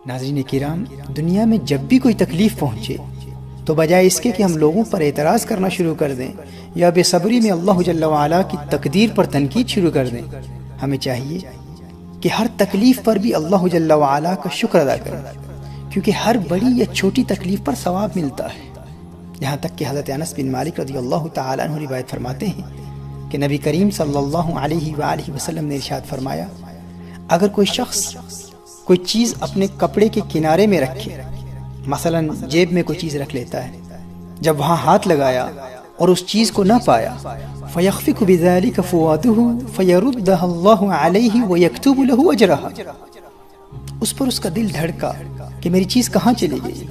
ناظرین کرام، دنیا میں جب بھی کوئی تکلیف پہنچے تو بجائے اس کے کہ ہم لوگوں پر اعتراض کرنا شروع کر دیں یا بے صبری میں اللہ جل وعلا کی تقدیر پر تنقید شروع کر دیں، ہمیں چاہیے کہ ہر تکلیف پر بھی اللہ جل وعلا کا شکر ادا کریں، کیونکہ ہر بڑی یا چھوٹی تکلیف پر ثواب ملتا ہے۔ یہاں تک کہ حضرت انس بن مالک رضی اللہ تعالیٰ عنہ روایت فرماتے ہیں کہ نبی کریم صلی اللہ علیہ وآلہ وسلم نے ارشاد فرمایا، اگر کوئی شخص کوئی چیز اپنے کپڑے کے کنارے میں رکھے، مثلا جیب میں کوئی چیز رکھ لیتا ہے، جب وہاں ہاتھ لگایا اور اس چیز کو نہ پایا، فَيَخْفِقُ بِذَلِكَ فُوَاتُهُ فَيَرُدَّهَا اللَّهُ عَلَيْهِ وَيَكْتُبُ لَهُ أَجْرَهَا، اس پر اس کا دل دھڑکا کہ میری چیز کہاں چلی گئی،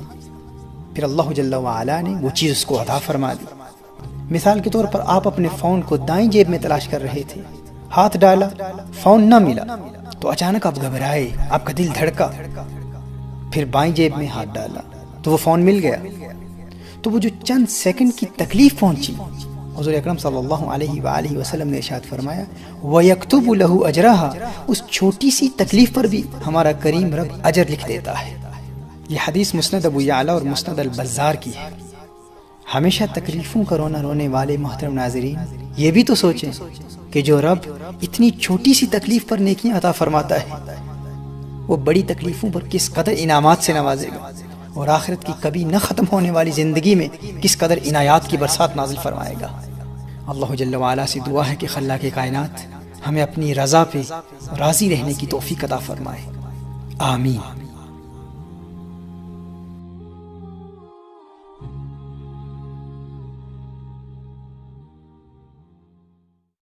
پھر اللہ جل وعلا نے وہ چیز اس کو عطا فرما دی۔ مثال کے طور پر آپ اپنے فون کو دائیں جیب میں تلاش کر رہے تھے، ہاتھ ڈالا، فون نہ ملا تو اچانک آپ گھبرائے، آپ کا دل دھڑکا، پھر بائیں جیب میں ہاتھ ڈالا تو وہ فون مل گیا۔ تو وہ جو چند سیکنڈ کی تکلیف پہنچی، حضور اکرم صلی اللہ علیہ وآلہ وسلم نے ارشاد فرمایا وَيَكْتُبُ لَهُ أَجْرَهَا، اس چھوٹی سی تکلیف پر بھی ہمارا کریم رب اجر لکھ دیتا ہے۔ یہ حدیث مسند ابو یعلا اور مسند البزار کی ہے۔ ہمیشہ تکلیفوں کا رونا رونے والے محترم ناظرین، یہ بھی تو سوچیں کہ جو رب اتنی چھوٹی سی تکلیف پر نیکیاں عطا فرماتا ہے، وہ بڑی تکلیفوں پر کس قدر انعامات سے نوازے گا، اور آخرت کی کبھی نہ ختم ہونے والی زندگی میں کس قدر عنایات کی برسات نازل فرمائے گا۔ اللہ جل وعلا سے دعا ہے کہ خلاق کائنات ہمیں اپنی رضا پہ راضی رہنے کی توفیق عطا فرمائے، آمین۔